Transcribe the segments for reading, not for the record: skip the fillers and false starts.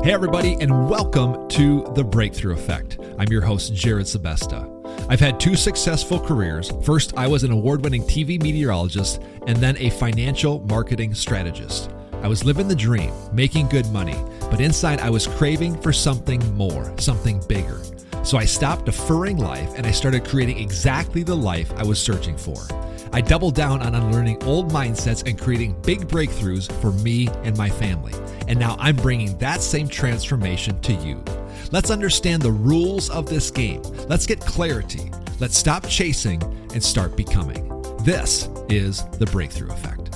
Hey everybody, and welcome to The Breakthrough Effect. I'm your host, Jared Sebesta. I've had two successful careers. First, I was an award-winning TV meteorologist and then a financial marketing strategist. I was living the dream, making good money, but inside I was craving for something more, something bigger. So I stopped deferring life and I started creating exactly the life I was searching for. I doubled down on unlearning old mindsets and creating big breakthroughs for me and my family. And now I'm bringing that same transformation to you. Let's understand the rules of this game. Let's get clarity. Let's stop chasing and start becoming. This is the Breakthrough Effect.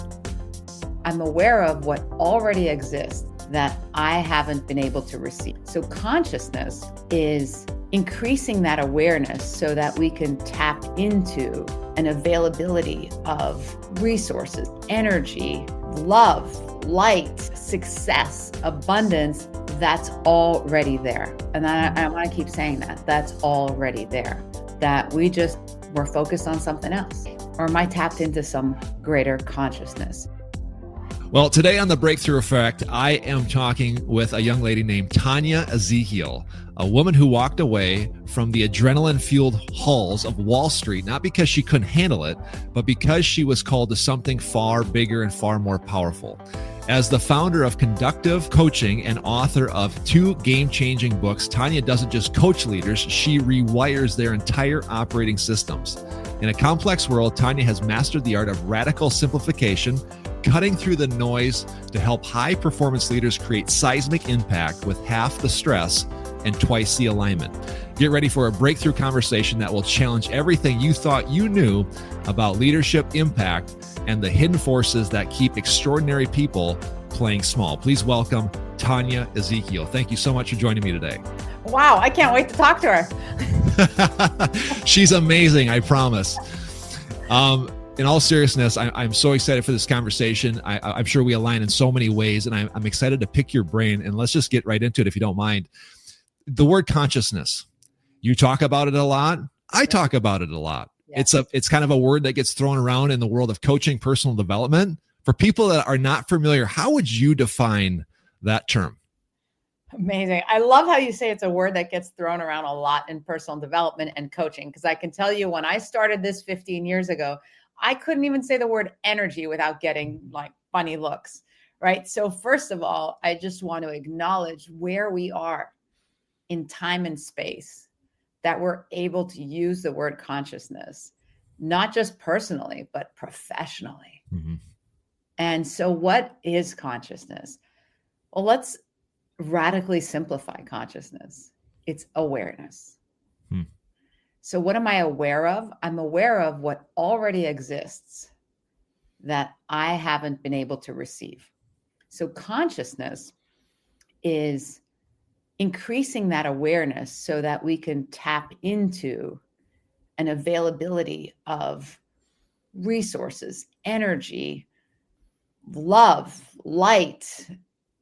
I'm aware of what already exists that I haven't been able to receive. So consciousness is increasing that awareness so that we can tap into an availability of resources, energy, love, light, success, abundance that's already there. And I want to keep saying that. That's already there. That we're focused on something else. Or am I tapped into some greater consciousness? Well, today on The Breakthrough Effect, I am talking with a young lady named Tanya Ezekiel, a woman who walked away from the adrenaline-fueled halls of Wall Street, not because she couldn't handle it, but because she was called to something far bigger and far more powerful. As the founder of Conductive Coaching and author of two game-changing books, Tanya doesn't just coach leaders, she rewires their entire operating systems. In a complex world, Tanya has mastered the art of radical simplification, cutting through the noise to help high-performance leaders create seismic impact with half the stress and twice the alignment. Get ready for a breakthrough conversation that will challenge everything you thought you knew about leadership impact and the hidden forces that keep extraordinary people playing small. Please welcome Tanya Ezekiel. Thank you so much for joining me today. Wow, I can't wait to talk to her. She's amazing, I promise. In all seriousness, I'm so excited for this conversation. I'm sure we align in so many ways, and I'm excited to pick your brain. And let's just get right into it, if you don't mind. The word consciousness. You talk about it a lot. I talk about it a lot. Yeah. It's kind of a word that gets thrown around in the world of coaching, personal development. For people that are not familiar, how would you define that term? Amazing. I love how you say it's a word that gets thrown around a lot in personal development and coaching, because I can tell you when I started this 15 years ago, I couldn't even say the word energy without getting like funny looks, right? So first of all, I just want to acknowledge where we are in time and space, that we're able to use the word consciousness, not just personally, but professionally. Mm-hmm. And so what is consciousness? Well, let's radically simplify consciousness. It's awareness. So what am I aware of? I'm aware of what already exists that I haven't been able to receive. So consciousness is increasing that awareness so that we can tap into an availability of resources, energy, love, light,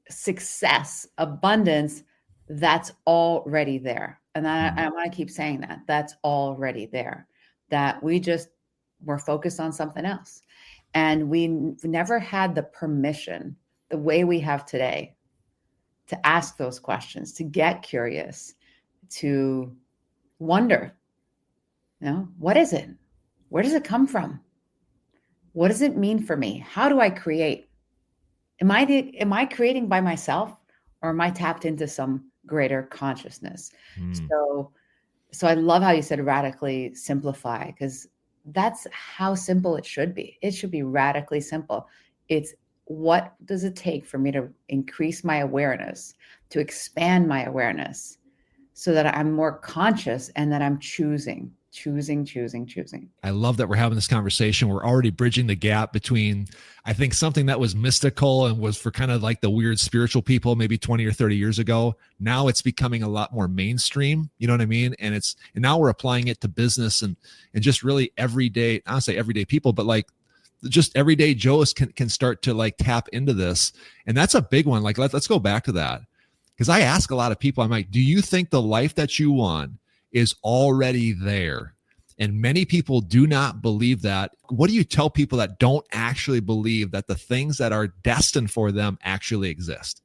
success, abundance that's already there. And I want to keep saying that. That's already there. That we're focused on something else. And we've never had the permission, the way we have today, to ask those questions, to get curious, to wonder, what is it? Where does it come from? What does it mean for me? How do I create? Am I creating by myself, or am I tapped into some greater consciousness? So I love how you said radically simplify, because that's how simple it should be. It should be radically simple. It's what does it take for me to increase my awareness, to expand my awareness so that I'm more conscious and that I'm choosing. I love that we're having this conversation. We're already bridging the gap between, I think, something that was mystical and was for kind of like the weird spiritual people maybe 20 or 30 years ago. Now it's becoming a lot more mainstream. You know what I mean? And now we're applying it to business and just really everyday, I don't say everyday people, but like just everyday Joes can start to like tap into this. And that's a big one. Like, let's go back to that. Because I ask a lot of people, I'm like, do you think the life that you want is already there? And many people do not believe that. What do you tell people that don't actually believe that the things that are destined for them actually exist?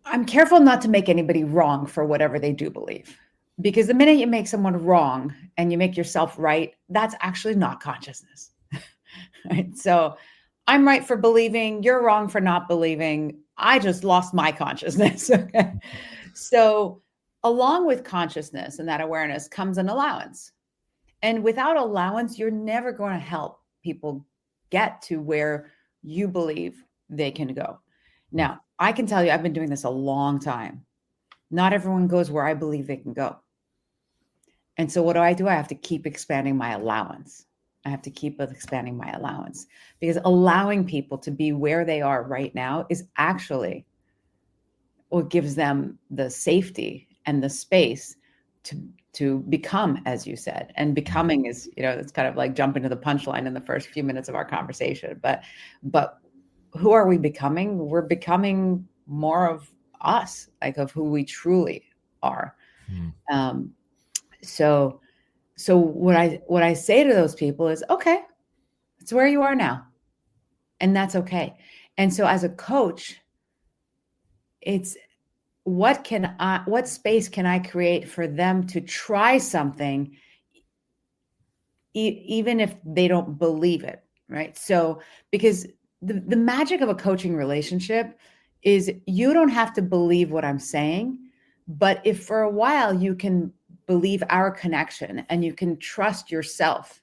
I'm careful not to make anybody wrong for whatever they do believe. Because the minute you make someone wrong and you make yourself right, that's actually not consciousness. Right? So I'm right for believing, you're wrong for not believing. I just lost my consciousness. Okay. So along with consciousness and that awareness comes an allowance. And without allowance, you're never going to help people get to where you believe they can go. Now, I can tell you, I've been doing this a long time. Not everyone goes where I believe they can go. And so what do? I have to keep expanding my allowance. I have to keep expanding my allowance, because allowing people to be where they are right now is actually what gives them the safety and the space to become, as you said. And becoming is, it's kind of like jumping to the punchline in the first few minutes of our conversation. But who are we becoming? We're becoming more of us, like of who we truly are. So what I say to those people is, okay, it's where you are now, and that's okay. And so as a coach, it's what space can I create for them to try something, even if they don't believe it, right? So because the magic of a coaching relationship is you don't have to believe what I'm saying, but if for a while you can believe our connection and you can trust yourself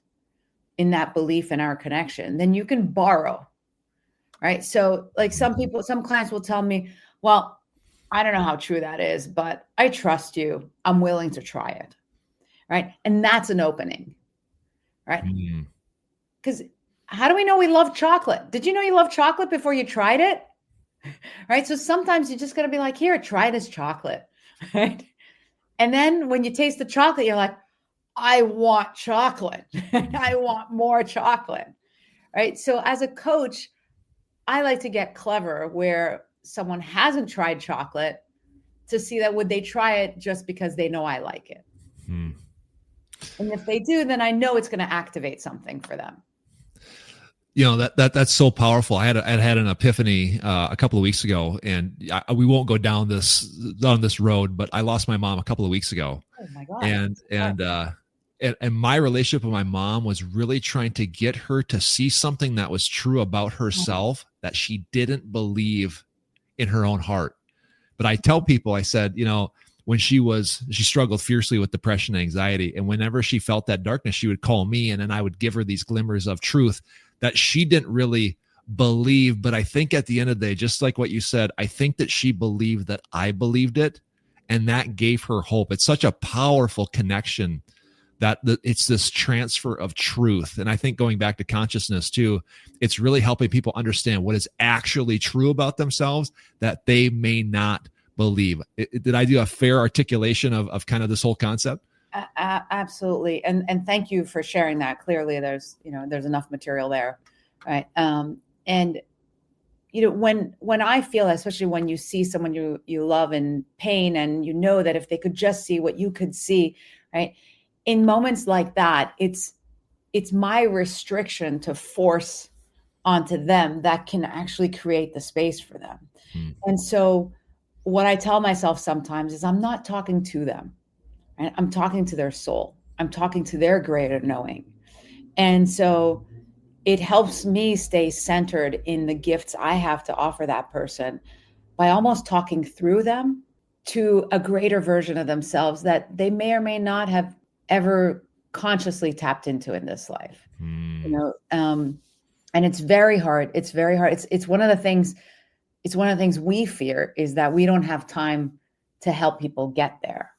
in that belief in our connection, then you can borrow, right? So like some clients will tell me, well, I don't know how true that is, but I trust you. I'm willing to try it, right? And that's an opening, right? Because how do we know we love chocolate? Did you know you love chocolate before you tried it? Right? So sometimes you just got to be like, here, try this chocolate, right? And then when you taste the chocolate, you're like, I want chocolate. I want more chocolate, right? So as a coach, I like to get clever where someone hasn't tried chocolate to see that would they try it just because they know I like it. And if they do, then I know it's going to activate something for them. That's so powerful. I had an epiphany a couple of weeks ago, and we won't go down this road, but I lost my mom a couple of weeks ago. Oh my God. And my relationship with my mom was really trying to get her to see something that was true about herself that she didn't believe in her own heart. But I tell people, I said, when she struggled fiercely with depression and anxiety, and whenever she felt that darkness, she would call me, and then I would give her these glimmers of truth that she didn't really believe. But I think at the end of the day, just like what you said, I think that she believed that I believed it, and that gave her hope. It's such a powerful connection that it's this transfer of truth. And I think going back to consciousness too, it's really helping people understand what is actually true about themselves that they may not believe. Did I do a fair articulation of kind of this whole concept? Absolutely. And thank you for sharing that. Clearly there's enough material there. Right. And when I feel, especially when you see someone you love in pain, and that if they could just see what you could see, right? In moments like that, it's my restriction to force onto them that can actually create the space for them. And so what I tell myself sometimes is I'm not talking to them, right? I'm talking to their soul. I'm talking to their greater knowing. And so it helps me stay centered in the gifts I have to offer that person by almost talking through them to a greater version of themselves that they may or may not have ever consciously tapped into in this life. And it's very hard. It's very hard. It's one of the things we fear, is that we don't have time to help people get there.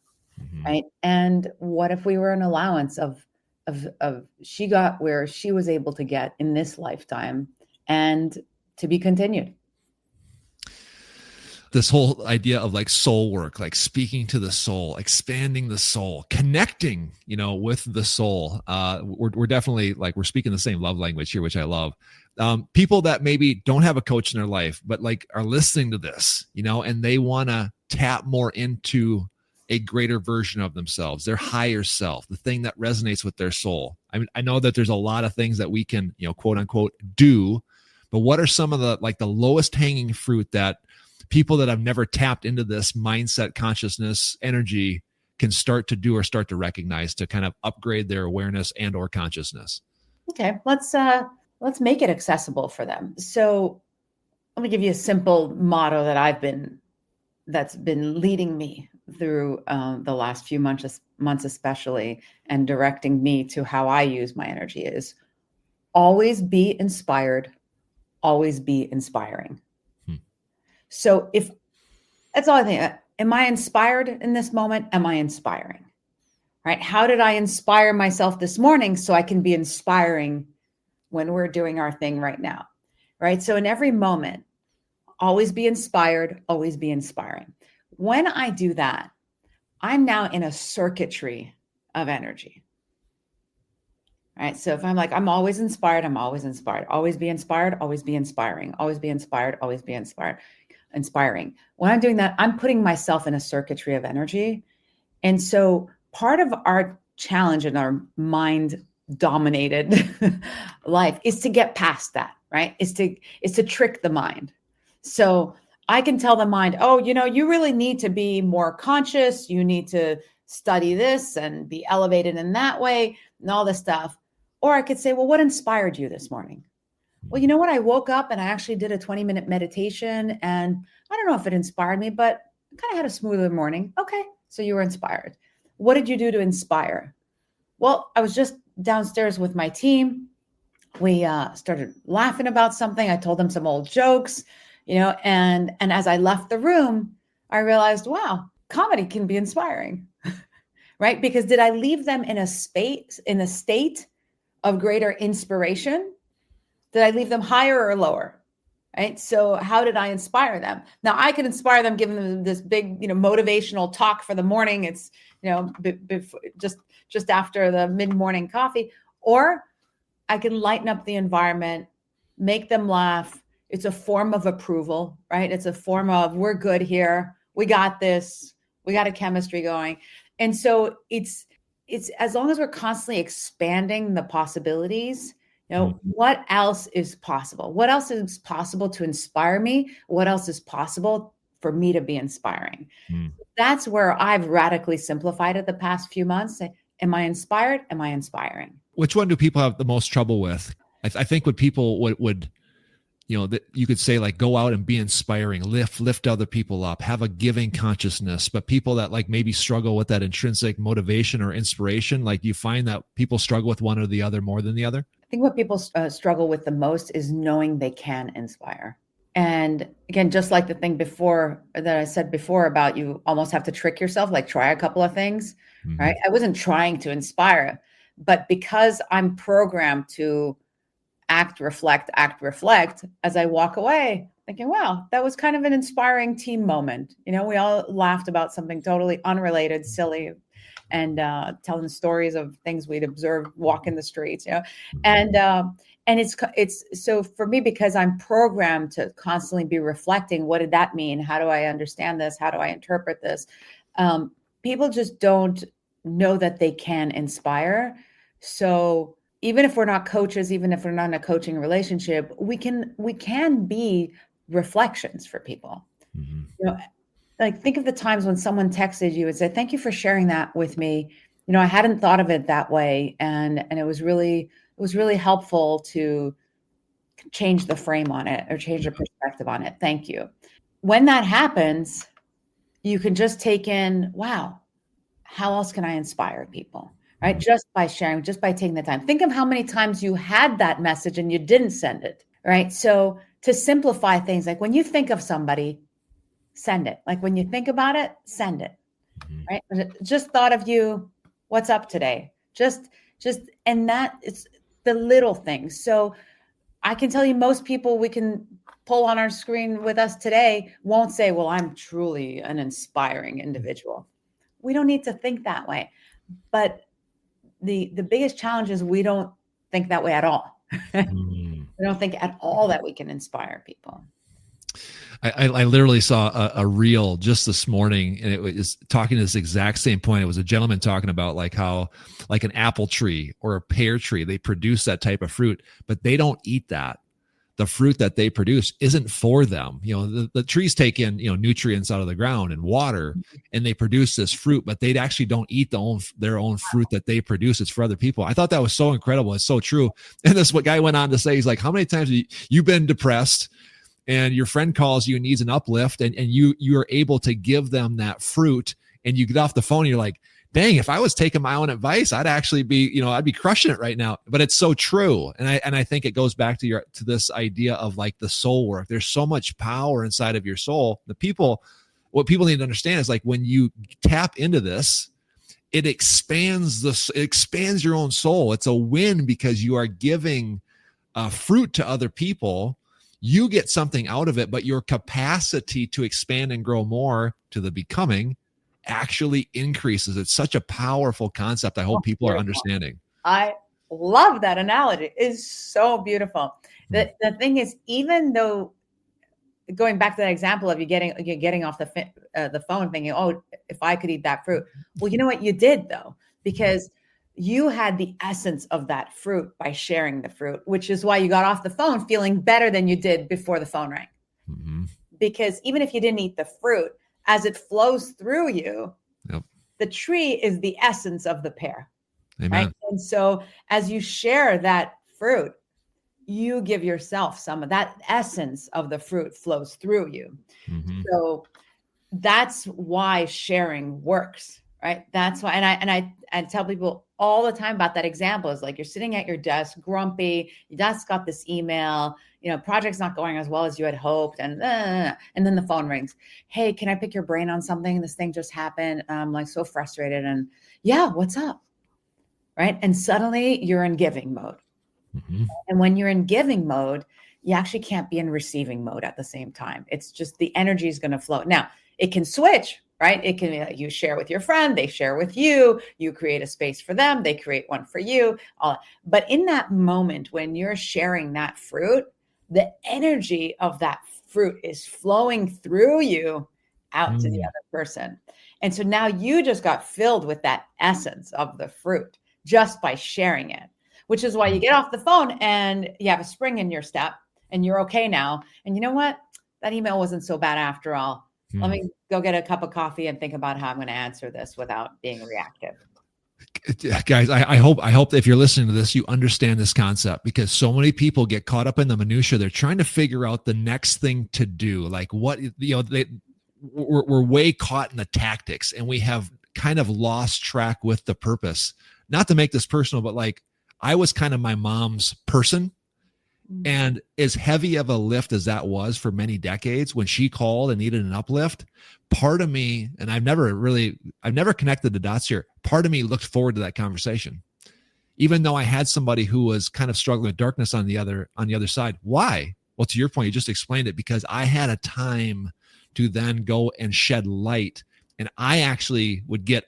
Right. And what if we were an allowance of she got where she was able to get in this lifetime, and to be continued. This whole idea of like soul work, like speaking to the soul, expanding the soul, connecting, with the soul. We're definitely we're speaking the same love language here, which I love. People that maybe don't have a coach in their life, but are listening to this, and they want to tap more into a greater version of themselves, their higher self, the thing that resonates with their soul. I mean, I know that there's a lot of things that we can, quote unquote, do, but what are some of the lowest hanging fruit that people that have never tapped into this mindset, consciousness, energy can start to do or start to recognize to kind of upgrade their awareness and or consciousness? Okay, let's make it accessible for them. So let me give you a simple motto that's been leading me through the last few months especially, and directing me to how I use my energy is always be inspired, always be inspiring. So if that's all I think, am I inspired in this moment? Am I inspiring? Right? How did I inspire myself this morning so I can be inspiring when we're doing our thing right now? Right? So in every moment, always be inspired, always be inspiring. When I do that, I'm now in a circuitry of energy. Right? So if I'm like, I'm always inspired, I'm always inspired. Always be inspired, always be inspiring. Always be inspired, always be inspired. Inspiring. When I'm doing that, I'm putting myself in a circuitry of energy. And so part of our challenge in our mind dominated life is to get past that, right? Is to trick the mind. So I can tell the mind, oh, you really need to be more conscious. You need to study this and be elevated in that way and all this stuff. Or I could say, well, what inspired you this morning? Well, you know what? I woke up and I actually did a 20-minute meditation, and I don't know if it inspired me, but I kind of had a smoother morning. Okay. So you were inspired. What did you do to inspire? Well, I was just downstairs with my team. We started laughing about something. I told them some old jokes, and as I left the room, I realized, wow, comedy can be inspiring, right? Because did I leave them in a state of greater inspiration? Did I leave them higher or lower? Right. So how did I inspire them? Now I can inspire them, giving them this big, motivational talk for the morning. It's, just after the mid-morning coffee, or I can lighten up the environment, make them laugh. It's a form of approval, right? It's a form of, we're good here. We got this. We got a chemistry going. And so it's as long as we're constantly expanding the possibilities, what else is possible? What else is possible to inspire me? What else is possible for me to be inspiring? That's where I've radically simplified it the past few months. Am I inspired? Am I inspiring? Which one do people have the most trouble with? I think what people would that you could say, like, go out and be inspiring, lift other people up, have a giving consciousness. But people that like maybe struggle with that intrinsic motivation or inspiration, like, you find that people struggle with one or the other more than the other? I think what people struggle with the most is knowing they can inspire. And again, just like the thing before that I said before about you almost have to trick yourself, like try a couple of things, right? I wasn't trying to inspire, but because I'm programmed to act, reflect, as I walk away thinking, wow, that was kind of an inspiring team moment. We all laughed about something totally unrelated, silly, and telling stories of things we'd observed walking the streets, and it's so for me, because I'm programmed to constantly be reflecting, what did that mean? How do I understand this? How do I interpret this? People just don't know that they can inspire. So even if we're not coaches, even if we're not in a coaching relationship, we can be reflections for people. Like, think of the times when someone texted you and said, thank you for sharing that with me. I hadn't thought of it that way. And it was really helpful to change the frame on it or change the perspective on it. Thank you. When that happens, you can just take in, wow, how else can I inspire people? Right? Just by sharing, just by taking the time. Think of how many times you had that message and you didn't send it. Right? So to simplify things, like when you think of somebody, send it. Like when you think about it, send it. Right? Just thought of you. What's up today? And that it's the little things. So I can tell you, most people we can pull on our screen with us today won't say, well, I'm truly an inspiring individual. We don't need to think that way. But the biggest challenge is we don't think that way at all. We don't think at all that we can inspire people. I literally saw a reel just this morning, and it was talking to this exact same point. It was a gentleman talking about like how, like, an apple tree or a pear tree, they produce that type of fruit, but they don't eat that. the fruit that they produce isn't for them. The trees take in, nutrients out of the ground and water, and they produce this fruit, but they actually don't eat their own fruit that they produce. It's for other people. I thought that was so incredible. It's so true. And this what guy went on to say, he's like, how many times have you've been depressed and your friend calls you and needs an uplift, and you are able to give them that fruit, and you get off the phone and you're like, dang, if I was taking my own advice, I'd actually be, I'd be crushing it right now. But it's so true. And I think it goes back to this idea of like the soul work. There's so much power inside of your soul. What people need to understand is like when you tap into this, it expands your own soul. It's a win because you are giving fruit to other people. You get something out of it, but your capacity to expand and grow more to the becoming actually increases. It's such a powerful concept. I hope people are understanding. I love that analogy. It's so beautiful. The thing is, even though, going back to that example of you getting off the phone thinking, oh, if I could eat that fruit. Well, you know what you did though, because you had the essence of that fruit by sharing the fruit, which is why you got off the phone feeling better than you did before the phone rang. Mm-hmm. Because even if you didn't eat the fruit, as it flows through you, yep, the tree is the essence of the pear. Amen. Right? And so as you share that fruit, you give yourself some of that essence of the fruit flows through you. Mm-hmm. So that's why sharing works, right? That's why, and I tell people all the time about that example is like, you're sitting at your desk, grumpy, your desk got this email, project's not going as well as you had hoped. And then the phone rings. Hey, can I pick your brain on something? This thing just happened. I'm like so frustrated. And yeah, what's up? Right. And suddenly you're in giving mode. Mm-hmm. And when you're in giving mode, you actually can't be in receiving mode at the same time. It's just the energy is going to flow. Now it can switch, right? It can, you share with your friend, they share with you, you create a space for them, they create one for you. But in that moment, when you're sharing that fruit, the energy of that fruit is flowing through you out to the other person. And so now you just got filled with that essence of the fruit just by sharing it, which is why you get off the phone and you have a spring in your step and you're okay now. And you know what? That email wasn't so bad after all. Let me go get a cup of coffee and think about how I'm going to answer this without being reactive. Guys, I hope if you're listening to this, you understand this concept, because so many people get caught up in the minutia. They're trying to figure out the next thing to do. Like what, we're way caught in the tactics, and we have kind of lost track with the purpose. Not to make this personal, but like I was kind of my mom's person. And as heavy of a lift as that was for many decades, when she called and needed an uplift, part of me, and I've never connected the dots here. Part of me looked forward to that conversation, even though I had somebody who was kind of struggling with darkness on the other side. Why? Well, to your point, you just explained it, because I had a time to then go and shed light, and I actually would get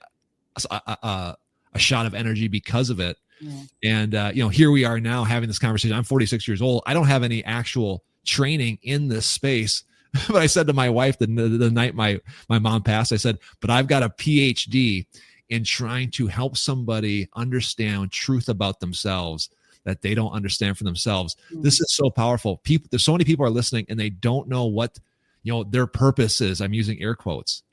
a shot of energy because of it. Yeah. And, here we are now having this conversation. I'm 46 years old. I don't have any actual training in this space, but I said to my wife the night my mom passed, I said, but I've got a PhD in trying to help somebody understand truth about themselves that they don't understand for themselves. Mm-hmm. This is so powerful. There's so many people are listening and they don't know what, their purpose is. I'm using air quotes.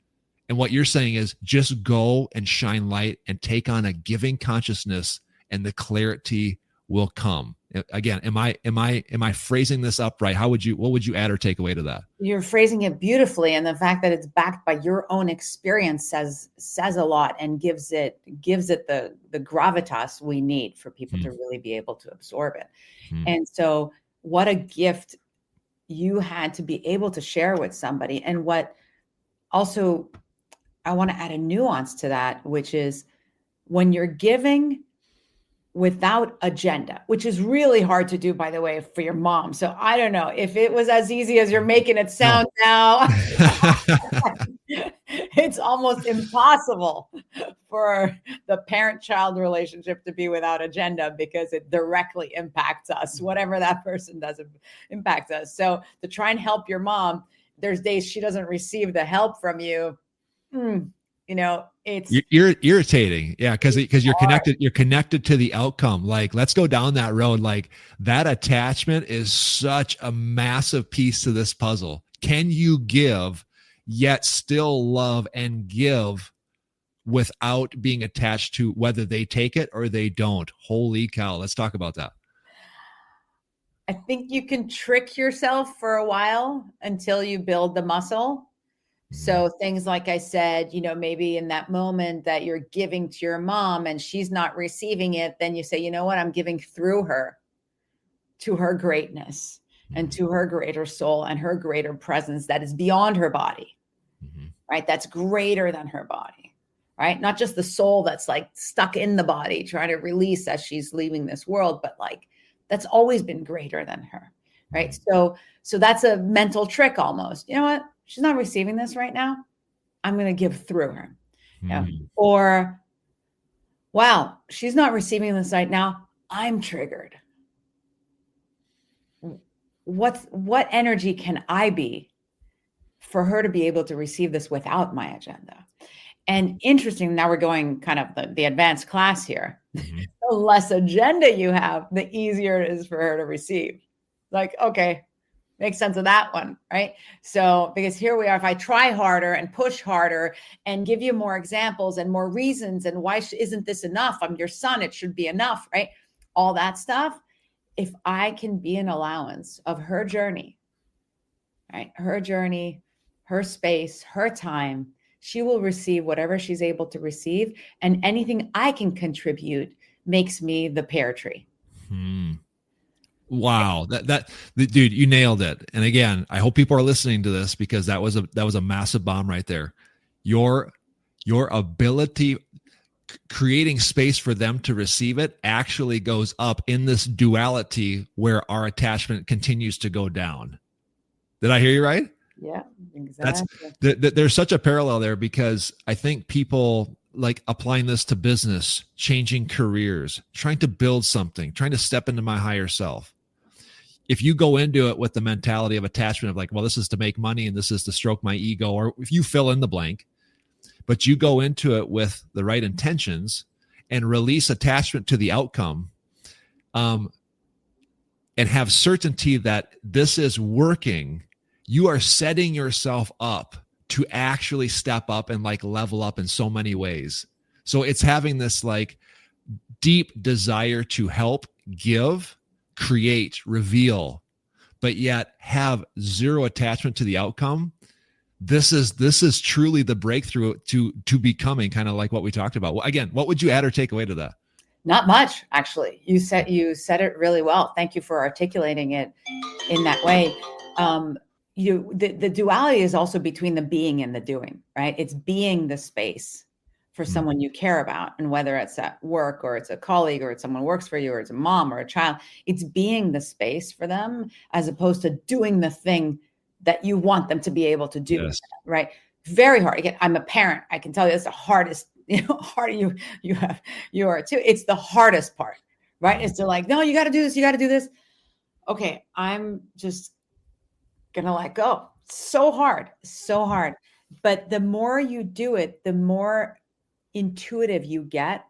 And what you're saying is just go and shine light and take on a giving consciousness, and the clarity will come. Again, am I phrasing this up right? What would you add or take away to that? You're phrasing it beautifully. And the fact that it's backed by your own experience says a lot and gives it the gravitas we need for people to really be able to absorb it. And so what a gift you had to be able to share with somebody. And what also, I want to add a nuance to that, which is when you're giving without agenda, which is really hard to do, by the way, for your mom. So I don't know if it was as easy as you're making it sound now. It's almost impossible for the parent-child relationship to be without agenda, because it directly impacts us. Whatever that person does impacts us. So to try and help your mom, there's days she doesn't receive the help from you. it's You're irritating. Yeah. Cause you're connected to the outcome. Like, let's go down that road. Like, that attachment is such a massive piece to this puzzle. Can you give yet still love and give without being attached to whether they take it or they don't? Holy cow. Let's talk about that. I think you can trick yourself for a while until you build the muscle. So things like I said, maybe in that moment that you're giving to your mom and she's not receiving it, then you say, you know what, I'm giving through her to her greatness and to her greater soul and her greater presence that is beyond her body, right? That's greater than her body, right? Not just the soul that's like stuck in the body trying to release as she's leaving this world, but like that's always been greater than her, right? So that's a mental trick almost. You know what? She's not receiving this right now. I'm going to give through her. Or, wow, she's not receiving this right now. I'm triggered. What energy can I be for her to be able to receive this without my agenda? And interesting, now we're going kind of the advanced class here. The less agenda you have, the easier it is for her to receive. Like, okay, make sense of that one, right? So, because here we are, if I try harder and push harder and give you more examples and more reasons and why isn't this enough? I'm your son, it should be enough, right? All that stuff. If I can be an allowance of her journey, right? Her journey, her space, her time, she will receive whatever she's able to receive. And anything I can contribute makes me the pear tree. Wow. Dude, you nailed it. And again, I hope people are listening to this because that was a massive bomb right there. Your ability creating space for them to receive it actually goes up in this duality where our attachment continues to go down. Did I hear you right? Yeah, exactly. There's such a parallel there because I think people like applying this to business, changing careers, trying to build something, trying to step into my higher self. If you go into it with the mentality of attachment of like, well, this is to make money and this is to stroke my ego, or if you fill in the blank, but you go into it with the right intentions and release attachment to the outcome, and have certainty that this is working, you are setting yourself up to actually step up and like level up in so many ways. So it's having this like deep desire to help, give, create, reveal, but yet have zero attachment to the outcome. This is truly the breakthrough to becoming kind of like what we talked about. Well, again, what would you add or take away to that? Not much, actually. You said it really well. Thank you for articulating it in that way. The duality is also between the being and the doing, right? It's being the space for someone you care about, and whether it's at work or it's a colleague or it's someone who works for you or it's a mom or a child, it's being the space for them as opposed to doing the thing that you want them to be able to do, yes. Right? Very hard. Again, I'm a parent. I can tell you it's the hardest, hard you are too. It's the hardest part, right? It's to like, no, you got to do this. You got to do this. Okay. I'm just going to let go. So hard. But the more you do it, the more intuitive you get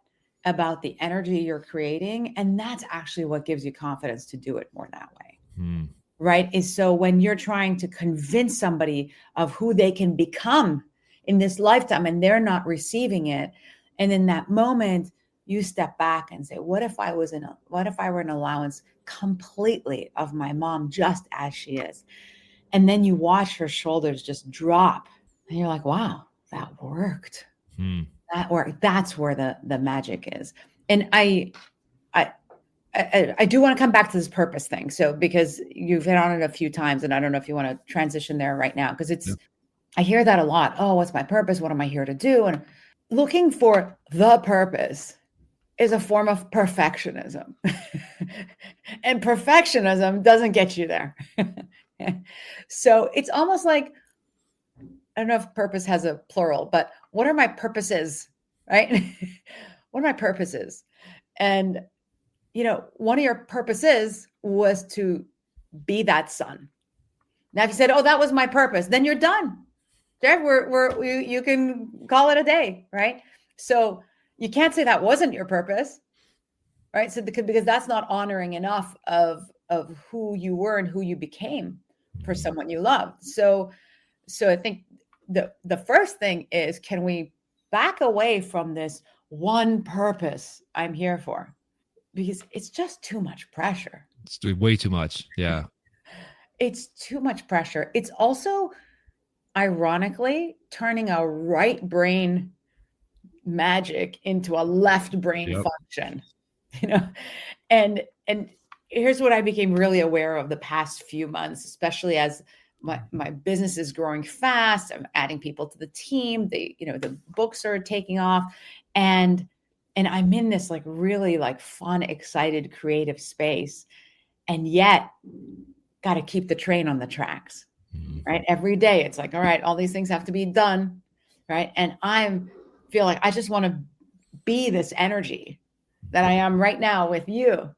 about the energy you're creating. And that's actually what gives you confidence to do it more that way. Right? Is so when you're trying to convince somebody of who they can become in this lifetime and they're not receiving it. And in that moment, you step back and say, what if I were an allowance completely of my mom just as she is? And then you watch her shoulders just drop and you're like, wow, that worked. That worked. That's where the magic is. And I do want to come back to this purpose thing. So, because you've hit on it a few times and I don't know if you want to transition there right now, because I hear that a lot. Oh, what's my purpose? What am I here to do? And looking for the purpose is a form of perfectionism. And perfectionism doesn't get you there. So it's almost like, I don't know if purpose has a plural, but what are my purposes, right? What are my purposes? And one of your purposes was to be that son. Now, if you said, oh, that was my purpose, then you're done. Jeff, you can call it a day, right? So you can't say that wasn't your purpose, right? So because that's not honoring enough of who you were and who you became for someone you loved. So I think the first thing is, can we back away from this one purpose I'm here for? Because it's just too much pressure. It's way too much. Yeah. It's too much pressure. It's also, ironically, turning a right brain magic into a left brain function, and here's what I became really aware of the past few months, especially as my business is growing fast. I'm adding people to the team. The books are taking off, and I'm in this like really like fun, excited, creative space, and yet got to keep the train on the tracks, right? Every day it's like, all right, all these things have to be done, right? And feel like I just want to be this energy that I am right now with you.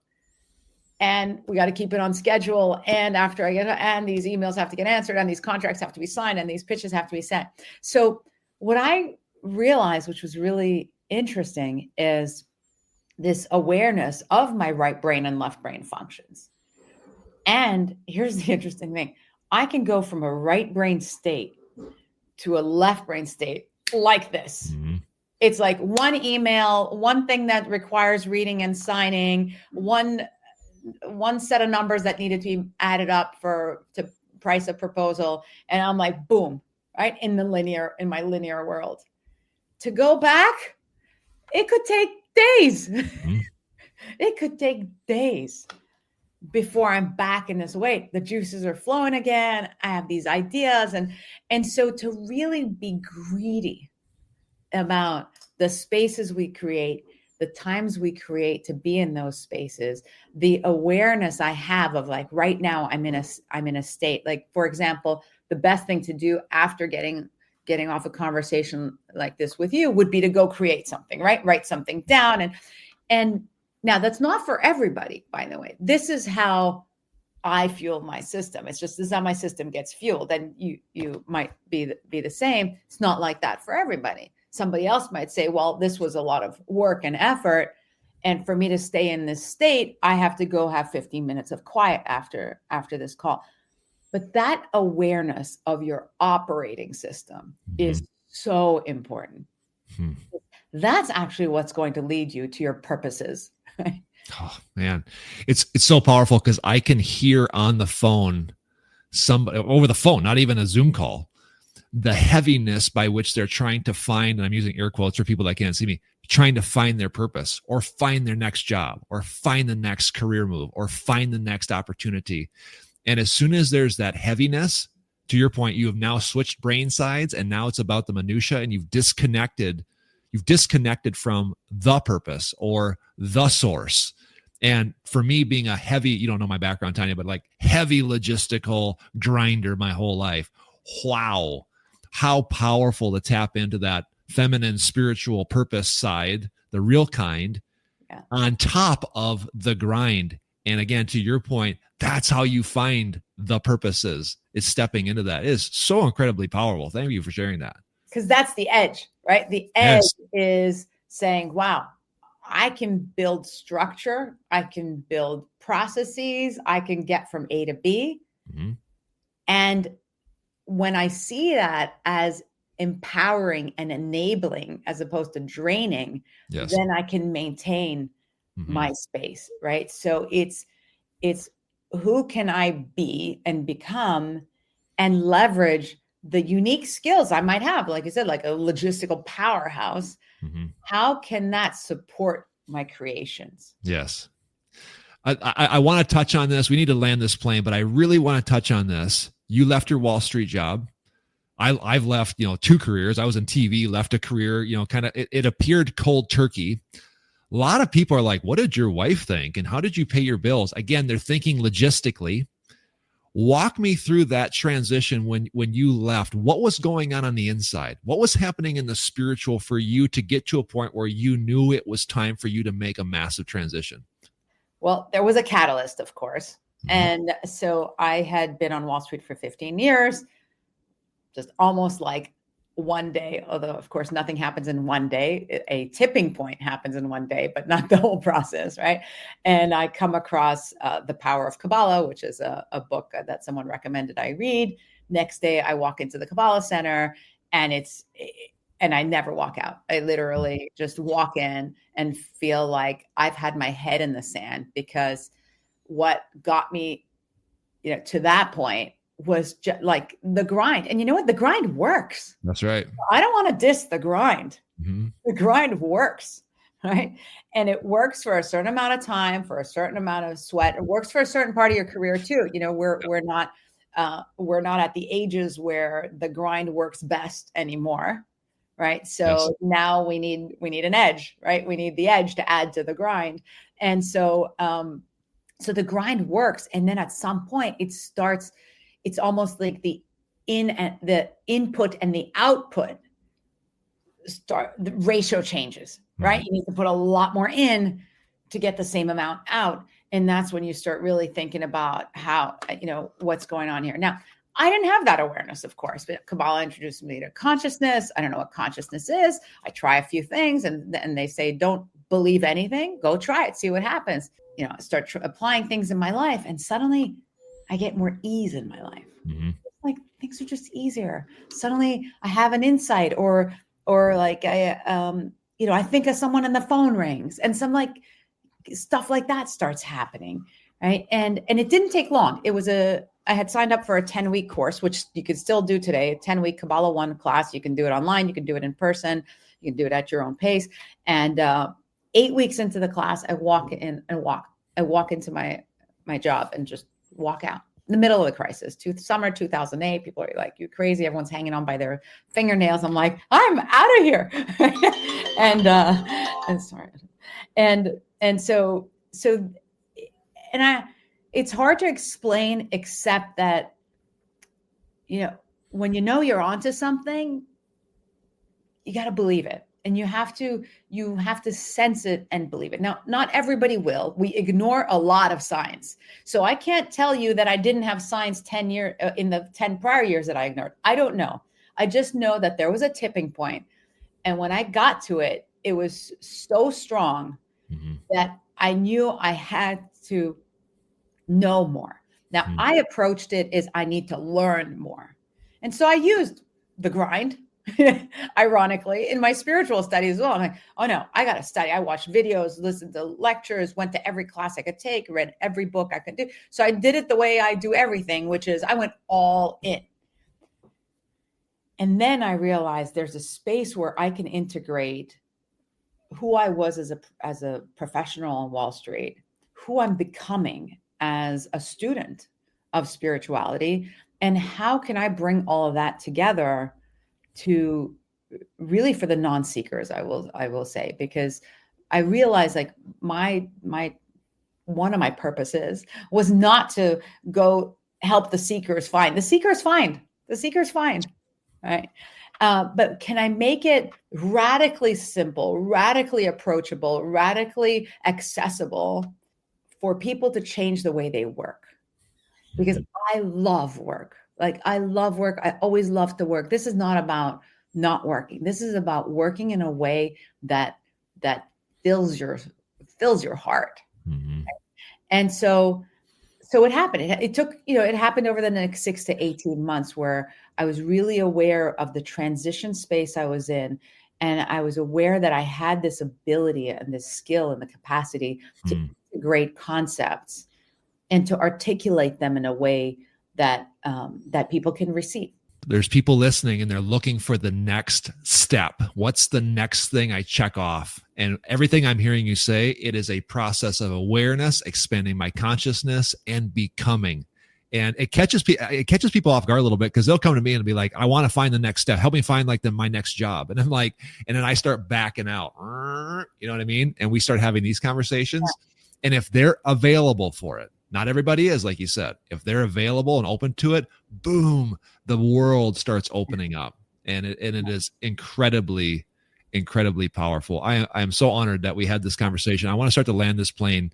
And we got to keep it on schedule. And after and these emails have to get answered, and these contracts have to be signed, and these pitches have to be sent. So what I realized, which was really interesting, is this awareness of my right brain and left brain functions. And here's the interesting thing. I can go from a right brain state to a left brain state like this. It's like one email, one thing that requires reading and signing, one set of numbers that needed to be added up to price a proposal. And I'm like, boom, right? In my linear world. To go back, it could take days. It could take days before I'm back in this way. The juices are flowing again. I have these ideas. And so to really be greedy about the spaces we create, the times we create to be in those spaces, the awareness I have of like, right now I'm in a state, like, for example, the best thing to do after getting off a conversation like this with you would be to go create something, right? Write something down. And now that's not for everybody, by the way. This is how I fuel my system. This is how my system gets fueled. And you might be the same. It's not like that for everybody. Somebody else might say, well, this was a lot of work and effort, and for me to stay in this state, I have to go have 15 minutes of quiet after this call. But that awareness of your operating system is so important. That's actually what's going to lead you to your purposes. Oh man, it's so powerful, because I can hear on the phone, somebody over the phone, not even a Zoom call, the heaviness by which they're trying to find, and I'm using air quotes for people that can't see me, trying to find their purpose, or find their next job, or find the next career move, or find the next opportunity. And as soon as there's that heaviness, to your point, you have now switched brain sides, and now it's about the minutia, and you've disconnected from the purpose or the source. And for me, being a heavy, you don't know my background, Tanya, but like heavy logistical grinder my whole life. Wow. How powerful to tap into that feminine spiritual purpose side, the real kind, on top of the grind. And again, to your point, that's how you find the purposes. It's stepping into that. It is so incredibly powerful. Thank you for sharing that. Because that's the edge, right? The edge is saying, wow, I can build structure. I can build processes. I can get from A to B. And when I see that as empowering and enabling as opposed to draining, then I can maintain my space, right? So it's who can I be and become and leverage the unique skills I might have, like you said, like a logistical powerhouse. How can that support my creations? Yes. I want to touch on this. We need to land this plane, but I really want to touch on this. You left your Wall Street job. I've left, 2 careers. I was in TV, left a career, kind of, it appeared cold turkey. A lot of people are like, what did your wife think? And how did you pay your bills? Again, they're thinking logistically. Walk me through that transition when you left. What was going on the inside? What was happening in the spiritual for you to get to a point where you knew it was time for you to make a massive transition? Well, there was a catalyst, of course. And so I had been on Wall Street for 15 years. just almost like one day, although of course nothing happens in one day. A tipping point happens in one day, but not the whole process, right? And I come across The Power of Kabbalah, which is a book that someone recommended I read. Next day, I walk into the Kabbalah Center, and I never walk out. I literally just walk in and feel like I've had my head in the sand, because what got me, to that point was just like the grind. And you know what? The grind works. That's right. I don't want to diss the grind. Mm-hmm. The grind works, right? And it works for a certain amount of time, for a certain amount of sweat. It works for a certain part of your career too. We're not at the ages where the grind works best anymore, right? So now we need an edge, right? We need the edge to add to the grind. And so the grind works. And then at some point it's almost like the input and the output the ratio changes, right? You need to put a lot more in to get the same amount out. And that's when you start really thinking about how, what's going on here. Now, I didn't have that awareness, of course, but Kabbalah introduced me to consciousness. I don't know what consciousness is. I try a few things and they say, don't believe anything, go try it, see what happens. I start applying things in my life, and suddenly I get more ease in my life. Mm-hmm. Like things are just easier. Suddenly I have an insight, or like I think of someone and the phone rings, and some like stuff like that starts happening. Right. And it didn't take long. I had signed up for a 10-week course, which you can still do today, a 10-week Kabbalah 1 class. You can do it online. You can do it in person. You can do it at your own pace. And 8 weeks into the class, I walk into my job and just walk out in the middle of the crisis. Summer 2008, people are like, you crazy. Everyone's hanging on by their fingernails. I'm like, I'm out of here. It's hard to explain, except that, when you're onto something, you got to believe it. And you have to sense it and believe it. Now, not everybody will. We ignore a lot of signs. So I can't tell you that I didn't have signs in the 10 prior years that I ignored. I don't know. I just know that there was a tipping point. And when I got to it, it was so strong that I knew I had to know more. Now, I approached it as I need to learn more. And so I used the grind, ironically, in my spiritual studies as well. I'm like, oh no, I got to study. I watched videos, listened to lectures, went to every class I could take, read every book I could do. So I did it the way I do everything, which is I went all in. And then I realized there's a space where I can integrate who I was as a professional on Wall Street, who I'm becoming as a student of spirituality, and how can I bring all of that together to really for the non-seekers, I will say, because I realized like one of my purposes was not to go help the seekers find. The seekers find, right? But can I make it radically simple, radically approachable, radically accessible for people to change the way they work? Because I love work. Like I love work. I always love to work. This is not about not working. This is about working in a way that fills your heart. Mm-hmm. And so it happened. It took, it happened over the next 6 to 18 months where I was really aware of the transition space I was in. And I was aware that I had this ability and this skill and the capacity to integrate concepts and to articulate them in a way that people can receive. There's people listening and they're looking for the next step. What's the next thing I check off? And everything I'm hearing you say, it is a process of awareness, expanding my consciousness, and becoming. And it catches people off guard a little bit, because they'll come to me and be like, I want to find the next step. Help me find my next job. And I'm like, and then I start backing out. You know what I mean? And we start having these conversations. Yeah. And if they're available for it, not everybody is, like you said, if they're available and open to it, boom, the world starts opening up. And it is incredibly, incredibly powerful. I am so honored that we had this conversation. I want to start to land this plane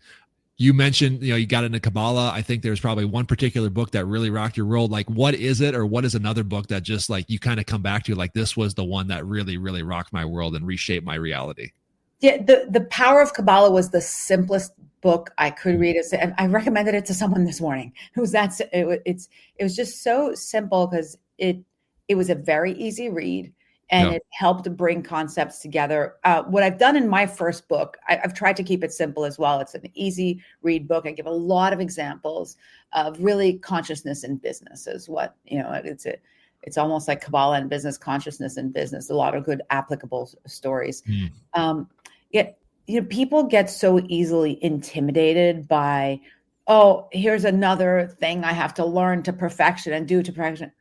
You mentioned, you got into Kabbalah. I think there's probably one particular book that really rocked your world. Like, what is it, or what is another book that just like you kind of come back to, like, this was the one that really, really rocked my world and reshaped my reality? Yeah, the Power of Kabbalah was the simplest book I could read. And I recommended it to someone this morning. It was just so simple because it was a very easy read, and it helped to bring concepts together. What I've done in my first book, I've tried to keep it simple as well. It's an easy read book. I give a lot of examples of really consciousness in business is what, it's almost like Kabbalah and business, consciousness in business, a lot of good applicable stories. Yet, people get so easily intimidated by, oh, here's another thing I have to learn to perfection and do to perfection.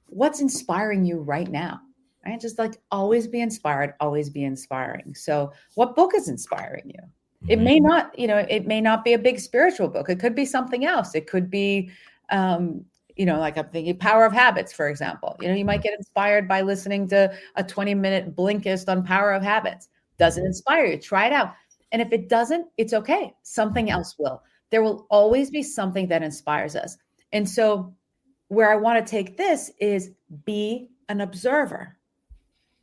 What's inspiring you right now? Right? Just like always be inspired, always be inspiring. So what book is inspiring you? It may not, it may not be a big spiritual book. It could be something else. It could be, like I'm thinking Power of Habits, for example. You might get inspired by listening to a 20-minute Blinkist on Power of Habits. Doesn't inspire you, try it out. And if it doesn't, it's okay. Something else will. There will always be something that inspires us. And so where I want to take this is be an observer.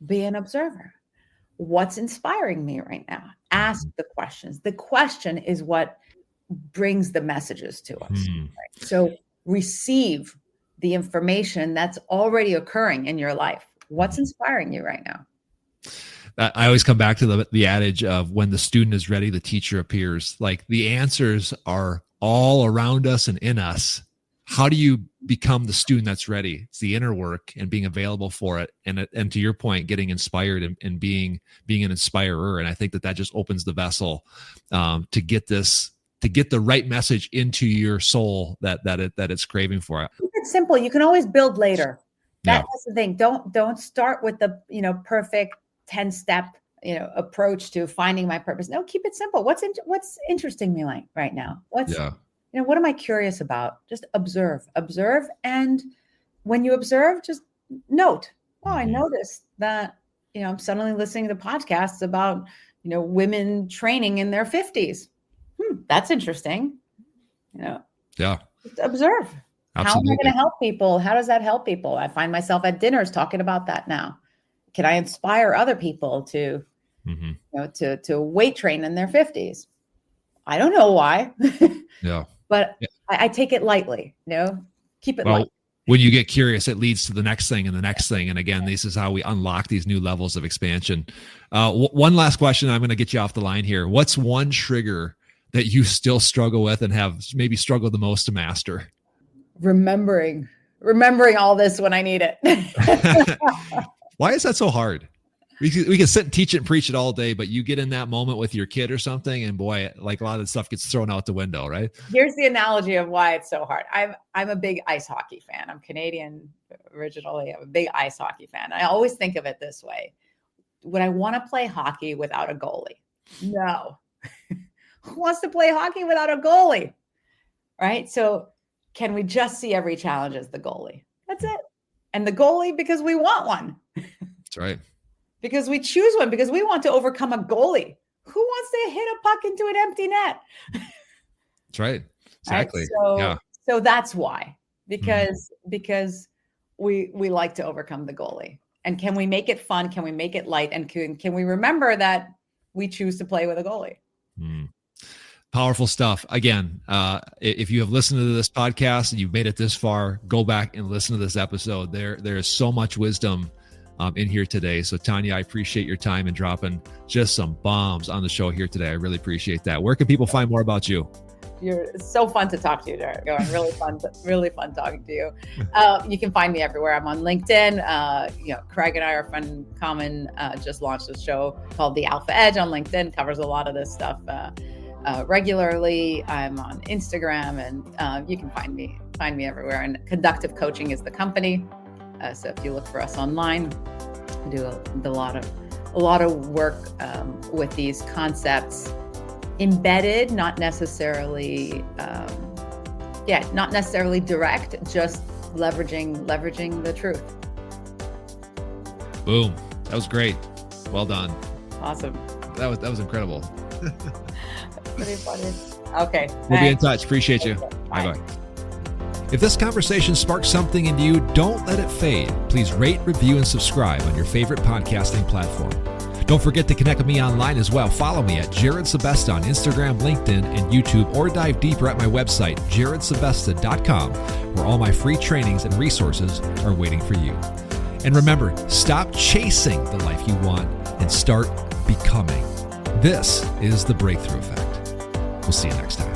Be an observer. What's inspiring me right now? Ask the questions. The question is what brings the messages to us. Right? So receive the information that's already occurring in your life. What's inspiring you right now? I always come back to the adage of when the student is ready, the teacher appears. Like, the answers are all around us and in us. How do you become the student that's ready? It's the inner work and being available for it. And to your point, getting inspired and being an inspirer. And I think that just opens the vessel to get the right message into your soul that it's craving for. Keep it simple. You can always build later. That's the thing. Don't start with the perfect 10-step approach to finding my purpose. No, keep it simple. What's interesting me right now? What am I curious about? Just observe. And when you observe, just note, I noticed that, I'm suddenly listening to podcasts about, women training in their 50s. That's interesting. Just observe. Absolutely. How am I going to help people? How does that help people? I find myself at dinners talking about that now. Can I inspire other people to, to weight train in their 50s? I don't know why. But I take it lightly. Keep it light. When you get curious, it leads to the next thing and the next thing. And again, this is how we unlock these new levels of expansion. One last question. I'm going to get you off the line here. What's one trigger that you still struggle with and have maybe struggled the most to master? Remembering all this when I need it. Why is that so hard? We can sit and teach it and preach it all day, but you get in that moment with your kid or something, and boy, like a lot of the stuff gets thrown out the window, right? Here's the analogy of why it's so hard. I'm a big ice hockey fan. I'm Canadian originally. I'm a big ice hockey fan. I always think of it this way. Would I want to play hockey without a goalie? No. Who wants to play hockey without a goalie? Right? So can we just see every challenge as the goalie? That's it. And the goalie because we want one. That's right. Because we choose one, because we want to overcome a goalie. Who wants to hit a puck into an empty net? That's right. Exactly. Right? So that's why. Because we like to overcome the goalie. And can we make it fun? Can we make it light? And can we remember that we choose to play with a goalie? Powerful stuff. Again, if you have listened to this podcast and you've made it this far, go back and listen to this episode. There is so much wisdom in here today. So Tanya, I appreciate your time and dropping just some bombs on the show here today. I really appreciate that. Where can people find more about you? It's so fun to talk to you, Derek. Really fun talking to you. You can find me everywhere. I'm on LinkedIn. Craig and I are a friend common. Just launched a show called The Alpha Edge on LinkedIn. Covers a lot of this stuff regularly. I'm on Instagram, and you can find me everywhere. And Conductive Coaching is the company. So if you look for us online, we do a lot of work with these concepts, embedded, not necessarily direct, just leveraging the truth. Boom. That was great. Well done. Awesome. That was incredible. Pretty funny. Okay. We'll be in Thanks. touch. Appreciate you. Bye. Bye-bye. If this conversation sparked something in you, don't let it fade. Please rate, review, and subscribe on your favorite podcasting platform. Don't forget to connect with me online as well. Follow me at Jared Sebesta on Instagram, LinkedIn, and YouTube, or dive deeper at my website, jaredsebesta.com, where all my free trainings and resources are waiting for you. And remember, stop chasing the life you want and start becoming. This is the Breakthrough Effect. We'll see you next time.